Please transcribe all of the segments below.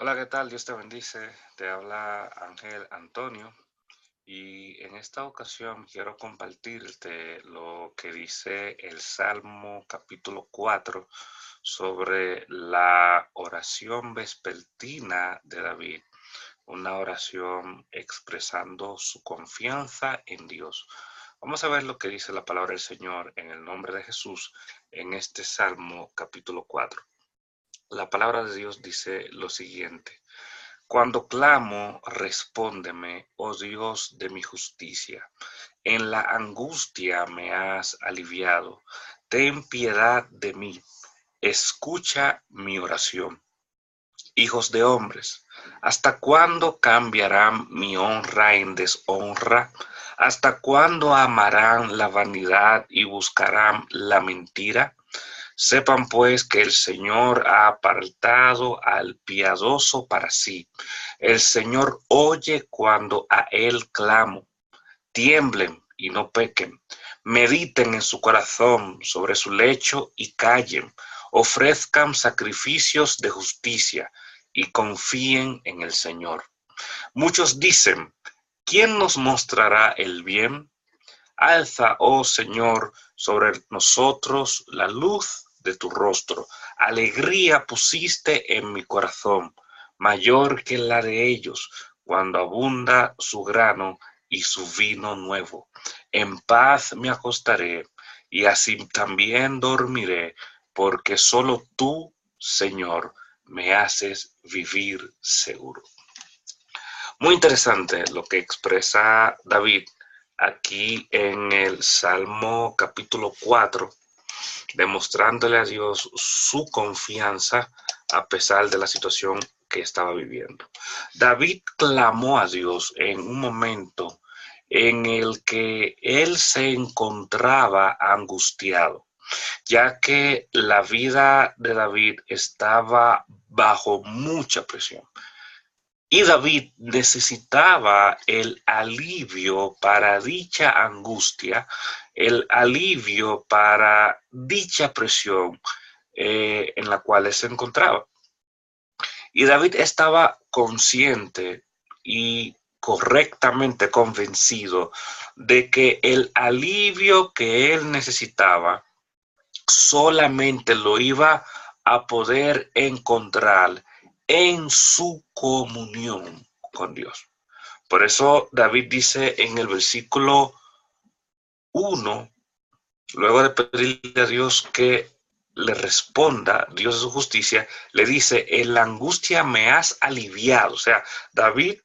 Hola, ¿qué tal? Dios te bendice. Te habla Ángel Antonio y en esta ocasión quiero compartirte lo que dice el Salmo capítulo 4 sobre la oración vespertina de David, una oración expresando su confianza en Dios. Vamos a ver lo que dice la palabra del Señor en el nombre de Jesús en este Salmo capítulo 4. La palabra de Dios dice lo siguiente: cuando clamo, respóndeme, oh Dios de mi justicia. En la angustia me has aliviado. Ten piedad de mí. Escucha mi oración. Hijos de hombres, ¿hasta cuándo cambiarán mi honra en deshonra? ¿Hasta cuándo amarán la vanidad y buscarán la mentira? Sepan pues que el Señor ha apartado al piadoso para sí. El Señor oye cuando a Él clamo. Tiemblen y no pequen. Mediten en su corazón sobre su lecho y callen. Ofrezcan sacrificios de justicia y confíen en el Señor. Muchos dicen: ¿quién nos mostrará el bien? Alza, oh Señor, sobre nosotros la luz de tu rostro. Alegría pusiste en mi corazón, mayor que la de ellos, cuando abunda su grano y su vino nuevo. En paz me acostaré y así también dormiré, porque solo tú, Señor, me haces vivir seguro. Muy interesante lo que expresa David aquí en el Salmo capítulo 4, demostrándole a Dios su confianza a pesar de la situación que estaba viviendo. David clamó a Dios en un momento en el que él se encontraba angustiado, ya que la vida de David estaba bajo mucha presión. Y David necesitaba el alivio para dicha angustia, el alivio para dicha presión en la cual él se encontraba. Y David estaba consciente y correctamente convencido de que el alivio que él necesitaba solamente lo iba a poder encontrar en su comunión con Dios. Por eso David dice en el versículo 1, luego de pedirle a Dios que le responda, Dios de su justicia, le dice: en la angustia me has aliviado. O sea, David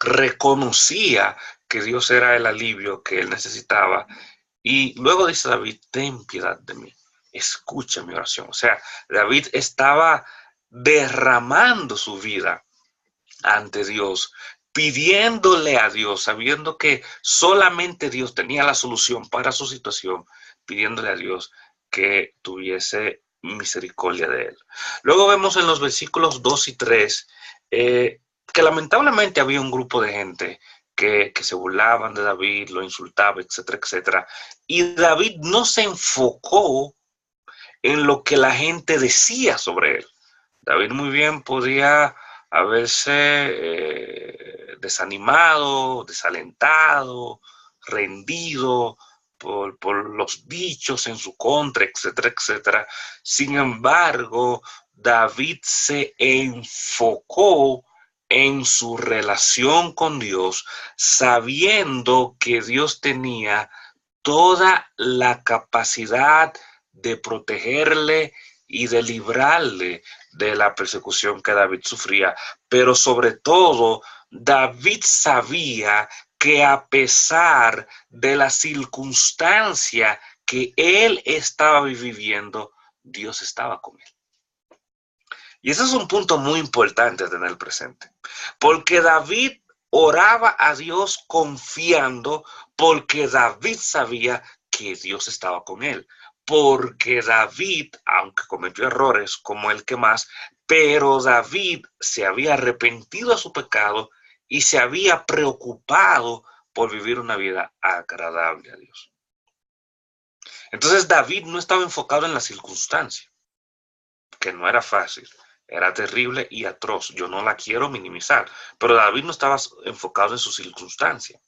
reconocía que Dios era el alivio que él necesitaba. Y luego dice David: ten piedad de mí, escucha mi oración. O sea, David estaba derramando su vida ante Dios, pidiéndole a Dios, sabiendo que solamente Dios tenía la solución para su situación, pidiéndole a Dios que tuviese misericordia de él. Luego vemos en los versículos 2 y 3 que lamentablemente había un grupo de gente que se burlaban de David, lo insultaba, etcétera, etcétera. Y David no se enfocó en lo que la gente decía sobre él. David muy bien podía haberse desanimado, desalentado, rendido por los dichos en su contra, etcétera, etcétera. Sin embargo, David se enfocó en su relación con Dios, sabiendo que Dios tenía toda la capacidad de protegerle y de librarle de la persecución que David sufría. Pero sobre todo, David sabía que a pesar de la circunstancia que él estaba viviendo, Dios estaba con él. Y ese es un punto muy importante a tener presente, porque David oraba a Dios confiando, porque David sabía que Dios estaba con él, porque David, aunque cometió errores como el que más, pero David se había arrepentido de su pecado y se había preocupado por vivir una vida agradable a Dios. Entonces David no estaba enfocado en la circunstancia, que no era fácil. era terrible y atroz. Yo no la quiero minimizar, pero David no estaba enfocado en su circunstancia.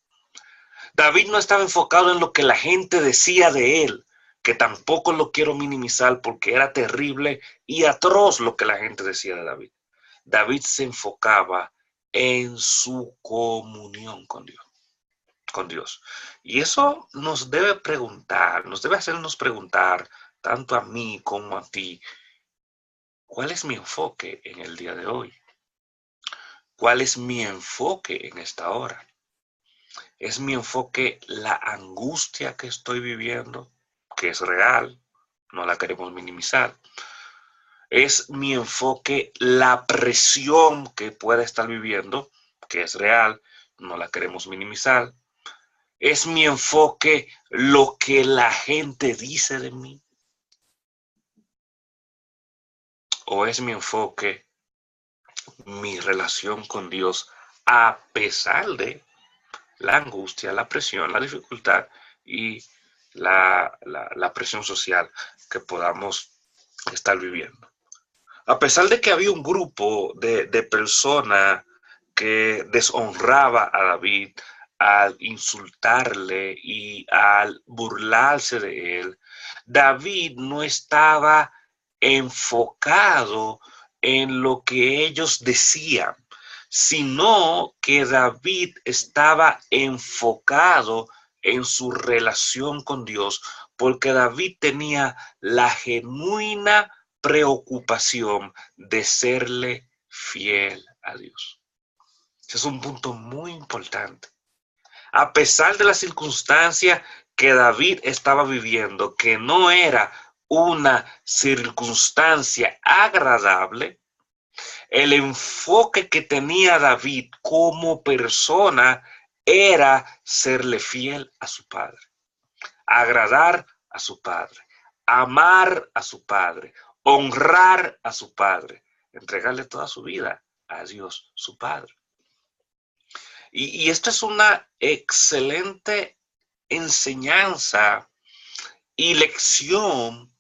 David no estaba enfocado en lo que la gente decía de él, que tampoco lo quiero minimizar porque era terrible y atroz lo que la gente decía de David. David se enfocaba en su comunión con Dios. Y eso nos debe preguntar, nos debe hacernos preguntar, tanto a mí como a ti, ¿cuál es mi enfoque en el día de hoy? ¿Cuál es mi enfoque en esta hora? ¿Es mi enfoque la angustia que estoy viviendo, que es real? No la queremos minimizar. ¿Es mi enfoque la presión que pueda estar viviendo, que es real? No la queremos minimizar. ¿Es mi enfoque lo que la gente dice de mí? ¿O es mi enfoque mi relación con Dios a pesar de la angustia, la presión, la dificultad y la presión social que podamos estar viviendo? A pesar de que había un grupo de personas que deshonraba a David al insultarle y al burlarse de él, David no estaba enfocado en lo que ellos decían, sino que David estaba enfocado en su relación con Dios, porque David tenía la genuina preocupación de serle fiel a Dios. Ese es un punto muy importante. A pesar de la circunstancia que David estaba viviendo, que no era una circunstancia agradable, el enfoque que tenía David como persona era serle fiel a su padre, agradar a su padre, amar a su padre, honrar a su padre, entregarle toda su vida a Dios, su padre. Y esto es una excelente enseñanza y lección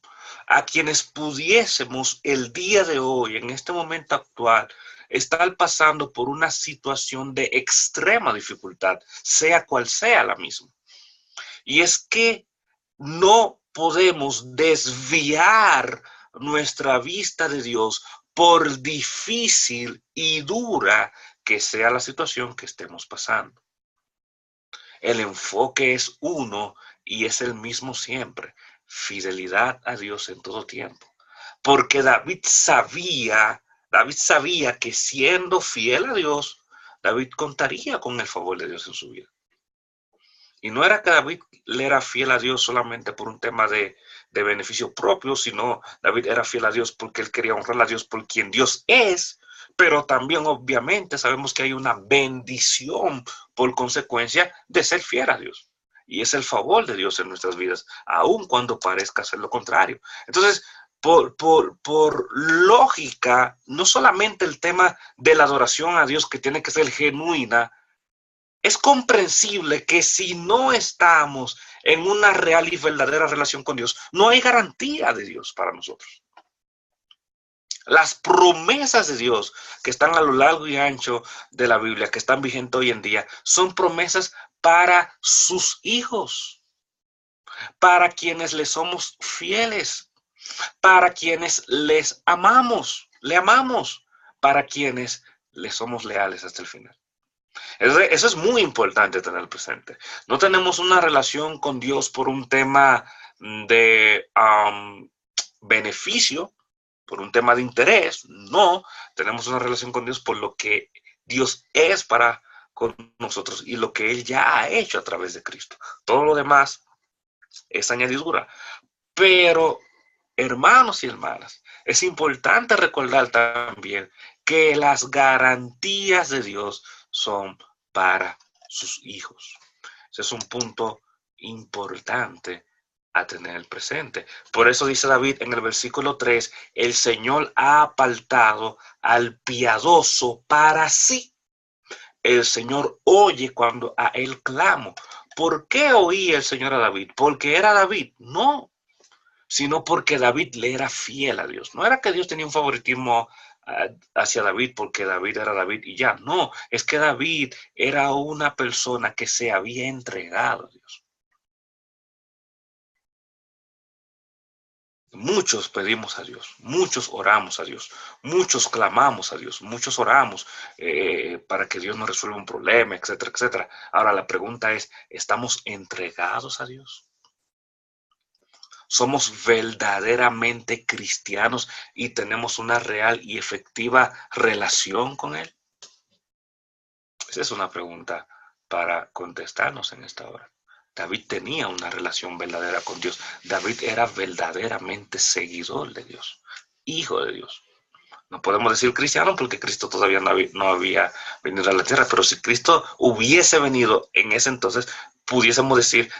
a quienes pudiésemos el día de hoy, en este momento actual, estar pasando por una situación de extrema dificultad, sea cual sea la misma. Y es que no podemos desviar nuestra vista de Dios por difícil y dura que sea la situación que estemos pasando. El enfoque es uno y es el mismo siempre: fidelidad a Dios en todo tiempo. Porque David sabía que siendo fiel a Dios, David contaría con el favor de Dios en su vida. Y no era que David le era fiel a Dios solamente por un tema de beneficio propio, sino David era fiel a Dios porque él quería honrar a Dios por quien Dios es, pero también obviamente sabemos que hay una bendición por consecuencia de ser fiel a Dios. Y es el favor de Dios en nuestras vidas, aun cuando parezca ser lo contrario. Entonces, por lógica, no solamente el tema de la adoración a Dios, que tiene que ser genuina, es comprensible que si no estamos en una real y verdadera relación con Dios, no hay garantía de Dios para nosotros. Las promesas de Dios que están a lo largo y ancho de la Biblia, que están vigentes hoy en día, son promesas para sus hijos, para quienes les somos fieles, para quienes les amamos, le amamos, para quienes les somos leales hasta el final. Eso es muy importante tener presente. No tenemos una relación con Dios por un tema de beneficio, por un tema de interés. No, tenemos una relación con Dios por lo que Dios es para con nosotros y lo que Él ya ha hecho a través de Cristo. Todo lo demás es añadidura. Pero, hermanos y hermanas, es importante recordar también que las garantías de Dios son para sus hijos. Ese es un punto importante a tener presente. Por eso dice David en el versículo 3, el Señor ha apartado al piadoso para sí. El Señor oye cuando a él clamo. ¿Por qué oía el Señor a David? ¿Porque era David? No, sino porque David le era fiel a Dios. No era que Dios tenía un favoritismo hacia David porque David era David y ya. No, es que David era una persona que se había entregado a Dios. Muchos pedimos a Dios, muchos oramos a Dios, muchos clamamos a Dios, muchos oramos para que Dios nos resuelva un problema, etcétera, etcétera. Ahora la pregunta es, ¿estamos entregados a Dios? ¿Somos verdaderamente cristianos y tenemos una real y efectiva relación con Él? Esa es una pregunta para contestarnos en esta hora. David tenía una relación verdadera con Dios. David era verdaderamente seguidor de Dios, hijo de Dios. No podemos decir cristiano porque Cristo todavía no había venido a la tierra, pero si Cristo hubiese venido en ese entonces, pudiésemos decir,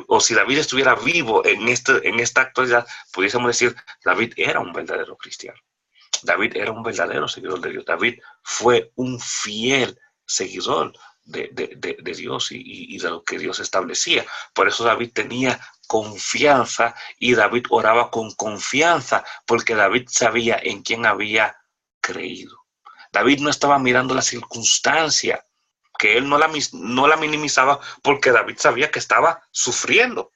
o si David estuviera vivo en esta actualidad, pudiésemos decir, David era un verdadero cristiano. David era un verdadero seguidor de Dios. David fue un fiel seguidor de Dios y de lo que Dios establecía. Por eso David tenía confianza y David oraba con confianza porque David sabía en quién había creído. David no estaba mirando la circunstancia, que él no la minimizaba porque David sabía que estaba sufriendo.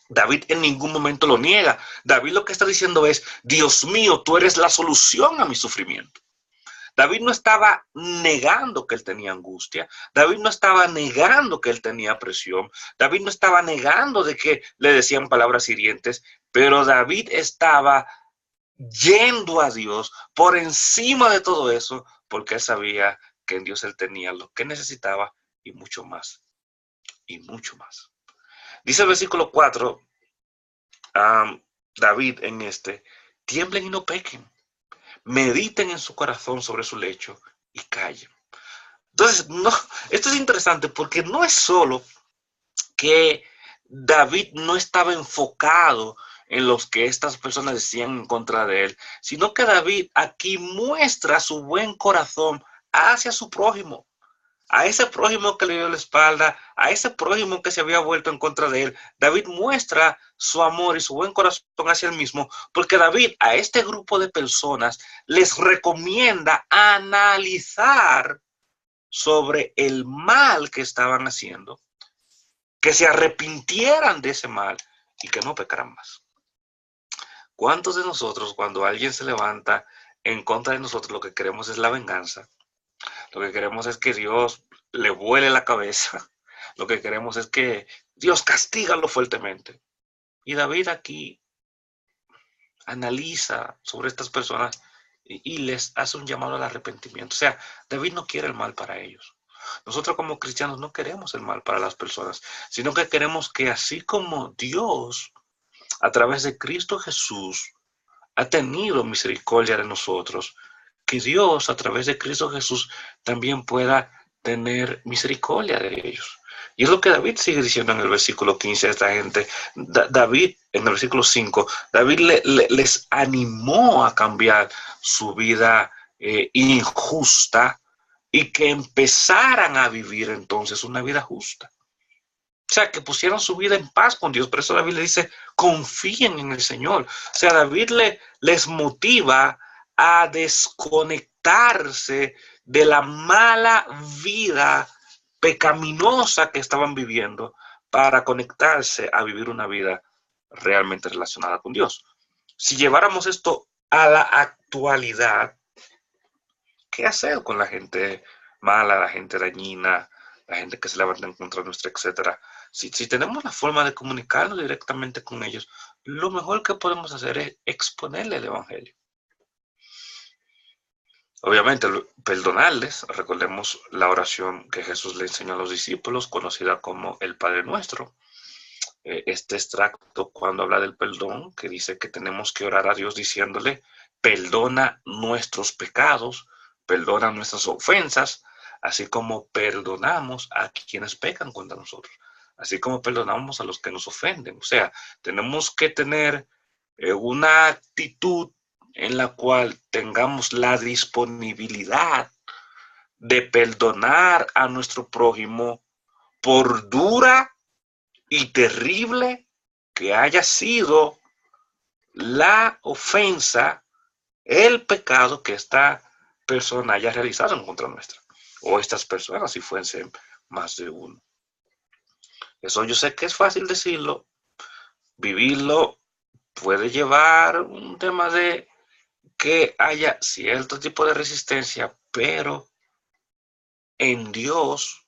David en ningún momento lo niega. David lo que está diciendo es, Dios mío, tú eres la solución a mi sufrimiento. David no estaba negando que él tenía angustia. David no estaba negando que él tenía presión. David no estaba negando de que le decían palabras hirientes, pero David estaba yendo a Dios por encima de todo eso, porque él sabía que en Dios él tenía lo que necesitaba y mucho más, y mucho más. Dice el versículo 4, David tiemblen y no pequen, mediten en su corazón sobre su lecho y callen. Entonces, no, esto es interesante porque no es solo que David no estaba enfocado en los que estas personas decían en contra de él, sino que David aquí muestra su buen corazón hacia su prójimo. A ese prójimo que le dio la espalda, a ese prójimo que se había vuelto en contra de él, David muestra su amor y su buen corazón hacia él mismo, porque David a este grupo de personas les recomienda analizar sobre el mal que estaban haciendo, que se arrepintieran de ese mal y que no pecaran más. ¿Cuántos de nosotros, cuando alguien se levanta en contra de nosotros, lo que queremos es la venganza? Lo que queremos es que Dios le vuele la cabeza. Lo que queremos es que Dios castígalo fuertemente. Y David aquí analiza sobre estas personas y les hace un llamado al arrepentimiento. O sea, David no quiere el mal para ellos. Nosotros como cristianos no queremos el mal para las personas, sino que queremos que así como Dios, a través de Cristo Jesús, ha tenido misericordia de nosotros, que Dios a través de Cristo Jesús también pueda tener misericordia de ellos. Y es lo que David sigue diciendo en el versículo 15 a esta gente. David, en el versículo 5, David les animó a cambiar su vida injusta y que empezaran a vivir entonces una vida justa. O sea, que pusieran su vida en paz con Dios. Por eso David le dice, confíen en el Señor. O sea, David les motiva a desconectarse de la mala vida pecaminosa que estaban viviendo para conectarse a vivir una vida realmente relacionada con Dios. Si lleváramos esto a la actualidad, ¿qué hacer con la gente mala, la gente dañina, la gente que se levanta en contra nuestra, etcétera? Si tenemos la forma de comunicarnos directamente con ellos, lo mejor que podemos hacer es exponerle el evangelio. Obviamente, perdonarles. Recordemos la oración que Jesús le enseñó a los discípulos, conocida como el Padre Nuestro. Este extracto, cuando habla del perdón, que dice que tenemos que orar a Dios diciéndole, perdona nuestros pecados, perdona nuestras ofensas, así como perdonamos a quienes pecan contra nosotros, así como perdonamos a los que nos ofenden. O sea, tenemos que tener una actitud en la cual tengamos la disponibilidad de perdonar a nuestro prójimo por dura y terrible que haya sido la ofensa el pecado que esta persona haya realizado en contra nuestra, o estas personas si fuesen más de uno. Eso yo sé que es fácil decirlo, vivirlo puede llevar un tema de que haya cierto tipo de resistencia, pero en Dios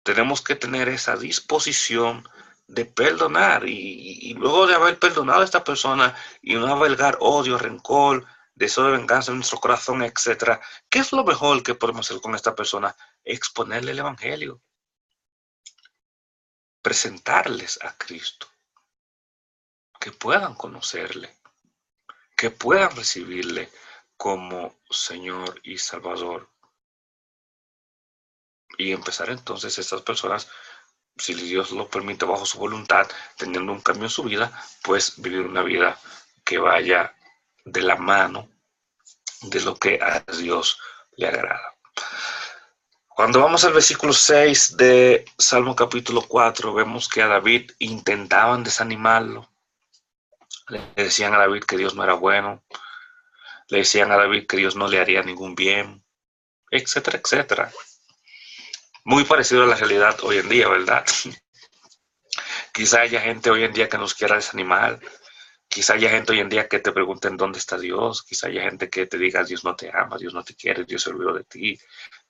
tenemos que tener esa disposición de perdonar y luego de haber perdonado a esta persona y no albergar odio, rencor, deseo de venganza en nuestro corazón, etcétera, ¿qué es lo mejor que podemos hacer con esta persona? Exponerle el evangelio, presentarles a Cristo, que puedan conocerle, que puedan recibirle como Señor y Salvador. Y empezar entonces estas personas, si Dios lo permite bajo su voluntad, teniendo un cambio en su vida, pues vivir una vida que vaya de la mano de lo que a Dios le agrada. Cuando vamos al versículo 6 de Salmo capítulo 4, vemos que a David intentaban desanimarlo. Le decían a David que Dios no era bueno, le decían a David que Dios no le haría ningún bien, etcétera, etcétera. Muy parecido a la realidad hoy en día, ¿verdad? Quizá haya gente hoy en día que nos quiera desanimar, quizá haya gente hoy en día que te pregunten dónde está Dios, quizá haya gente que te diga Dios no te ama, Dios no te quiere, Dios se olvidó de ti,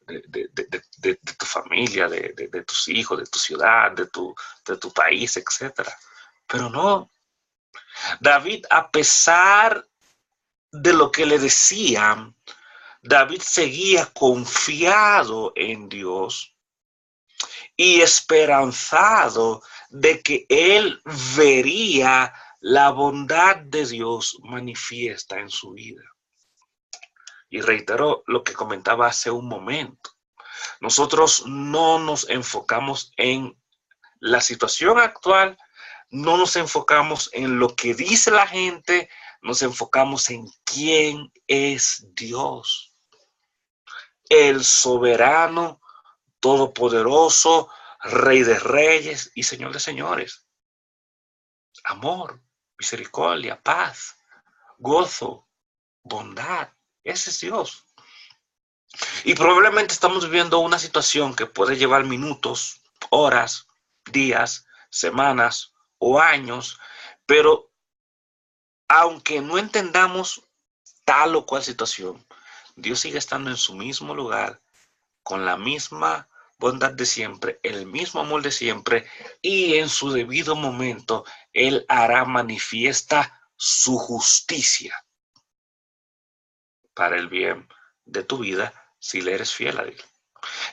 de tu familia, de tus hijos, de tu ciudad, de tu país, etcétera. Pero no, David, a pesar de lo que le decían, David seguía confiado en Dios y esperanzado de que él vería la bondad de Dios manifiesta en su vida. Y reitero lo que comentaba hace un momento. Nosotros no nos enfocamos en la situación actual, no nos enfocamos en lo que dice la gente, nos enfocamos en quién es Dios, el soberano, todopoderoso, Rey de reyes y Señor de señores. Amor, misericordia, paz, gozo, bondad. Ese es Dios. Y probablemente estamos viviendo una situación que puede llevar minutos, horas, días, semanas o años, pero aunque no entendamos tal o cual situación, Dios sigue estando en su mismo lugar, con la misma bondad de siempre, el mismo amor de siempre, y en su debido momento Él hará manifiesta su justicia para el bien de tu vida si le eres fiel a Dios.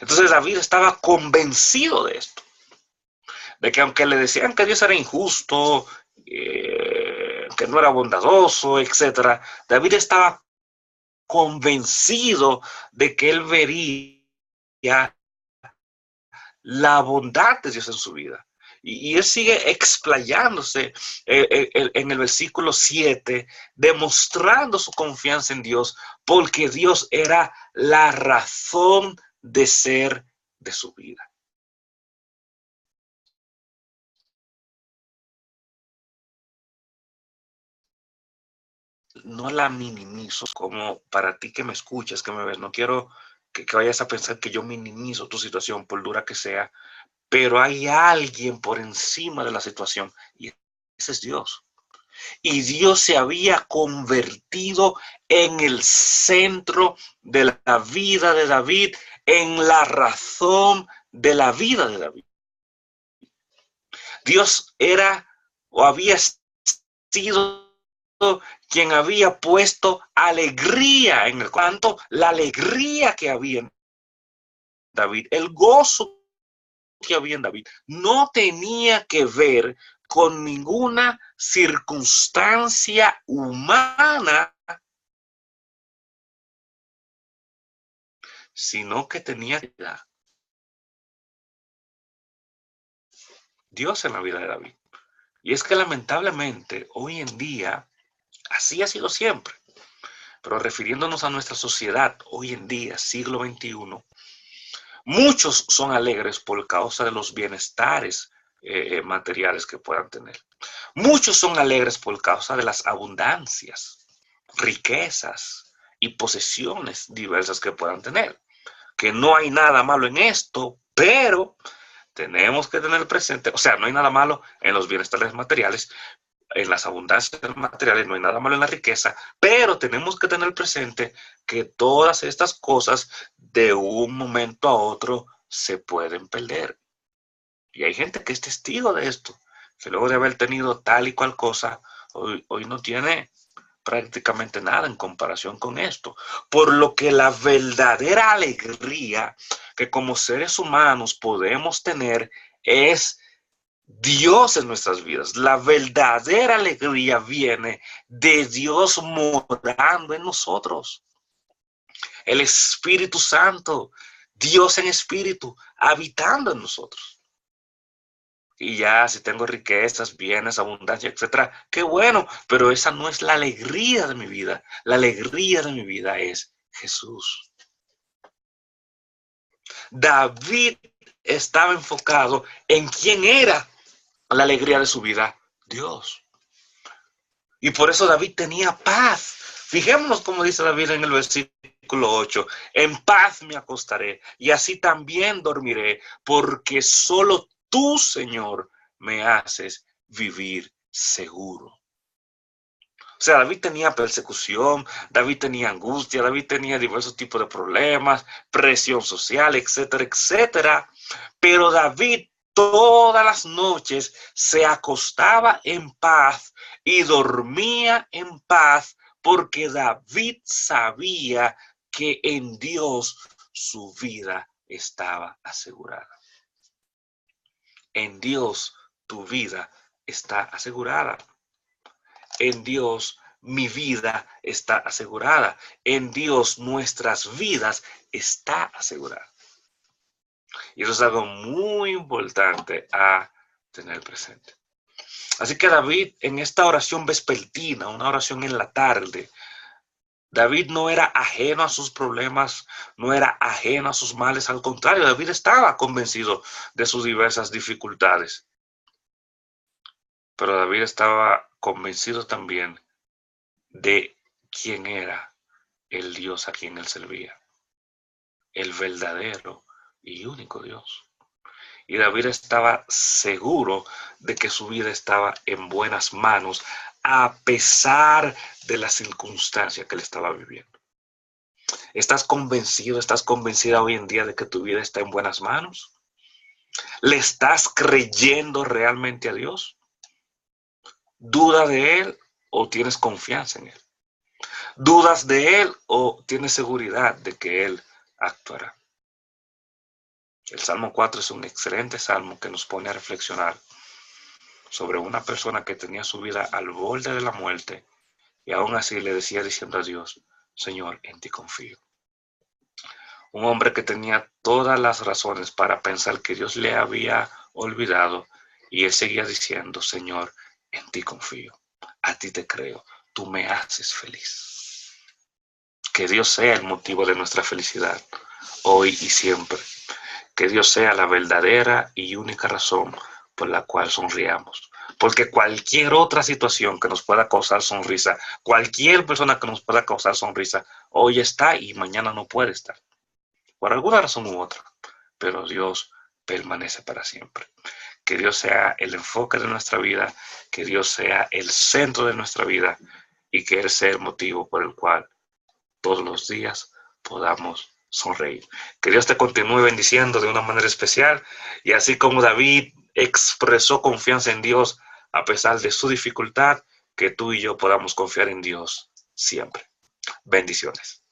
Entonces David estaba convencido de esto, de que aunque le decían que Dios era injusto, que no era bondadoso, etcétera, David estaba convencido de que él vería la bondad de Dios en su vida. Y él sigue explayándose en el versículo 7, demostrando su confianza en Dios, porque Dios era la razón de ser de su vida. No la minimizo, como para ti que me escuchas, que me ves, no quiero que vayas a pensar que yo minimizo tu situación, por dura que sea, pero hay alguien por encima de la situación y ese es Dios. Y Dios se había convertido en el centro de la vida de David, en la razón de la vida de David. Dios era o había sido quien había puesto alegría en el canto, la alegría que había en David, el gozo que había en David, no tenía que ver con ninguna circunstancia humana, sino que tenía Dios en la vida de David. Y es que lamentablemente hoy en día, así ha sido siempre, pero refiriéndonos a nuestra sociedad hoy en día, siglo XXI, muchos son alegres por causa de los bienestares materiales que puedan tener. Muchos son alegres por causa de las abundancias. riquezas y posesiones diversas que puedan tener. Que no hay nada malo en esto, pero tenemos que tener presente, o sea, no hay nada malo en los bienestares materiales, en las abundancias materiales, no hay nada malo en la riqueza, pero tenemos que tener presente que todas estas cosas de un momento a otro se pueden perder. Y hay gente que es testigo de esto, que luego de haber tenido tal y cual cosa, hoy no tiene prácticamente nada en comparación con esto. Por lo que la verdadera alegría que como seres humanos podemos tener es Dios en nuestras vidas. La verdadera alegría viene de Dios morando en nosotros. El Espíritu Santo, Dios en espíritu, habitando en nosotros. Y ya, si tengo riquezas, bienes, abundancia, etcétera, qué bueno, pero esa no es la alegría de mi vida. La alegría de mi vida es Jesús. David estaba enfocado en quién era la alegría de su vida, Dios. Y por eso David tenía paz. Fijémonos cómo dice David en el versículo 8. En paz me acostaré y así también dormiré, porque solo tú, Señor, me haces vivir seguro. O sea, David tenía persecución, David tenía angustia, David tenía diversos tipos de problemas, presión social, etcétera, etcétera. Pero David todas las noches se acostaba en paz y dormía en paz porque David sabía que en Dios su vida estaba asegurada. En Dios tu vida está asegurada. En Dios mi vida está asegurada. En Dios nuestras vidas está asegurada. Y eso es algo muy importante a tener presente. Así que David, en esta oración vespertina, una oración en la tarde, David no era ajeno a sus problemas, no era ajeno a sus males, al contrario, David estaba convencido de sus diversas dificultades. Pero David estaba convencido también de quién era el Dios a quien él servía, el verdadero y único Dios. Y David estaba seguro de que su vida estaba en buenas manos a pesar de las circunstancias que él estaba viviendo. ¿Estás convencido, estás convencida hoy en día de que tu vida está en buenas manos? ¿Le estás creyendo realmente a Dios? ¿Duda de Él o tienes confianza en Él? ¿Dudas de Él o tienes seguridad de que Él actuará? El Salmo 4 es un excelente salmo que nos pone a reflexionar sobre una persona que tenía su vida al borde de la muerte y aún así le decía diciendo a Dios, Señor, en ti confío. Un hombre que tenía todas las razones para pensar que Dios le había olvidado y él seguía diciendo, Señor, en ti confío, a ti te creo, tú me haces feliz. Que Dios sea el motivo de nuestra felicidad, hoy y siempre. Que Dios sea la verdadera y única razón por la cual sonriamos. Porque cualquier otra situación que nos pueda causar sonrisa, cualquier persona que nos pueda causar sonrisa, hoy está y mañana no puede estar. Por alguna razón u otra. Pero Dios permanece para siempre. Que Dios sea el enfoque de nuestra vida, que Dios sea el centro de nuestra vida y que Él sea el motivo por el cual todos los días podamos sonreír. Que Dios te continúe bendiciendo de una manera especial y así como David expresó confianza en Dios a pesar de su dificultad, que tú y yo podamos confiar en Dios siempre. Bendiciones.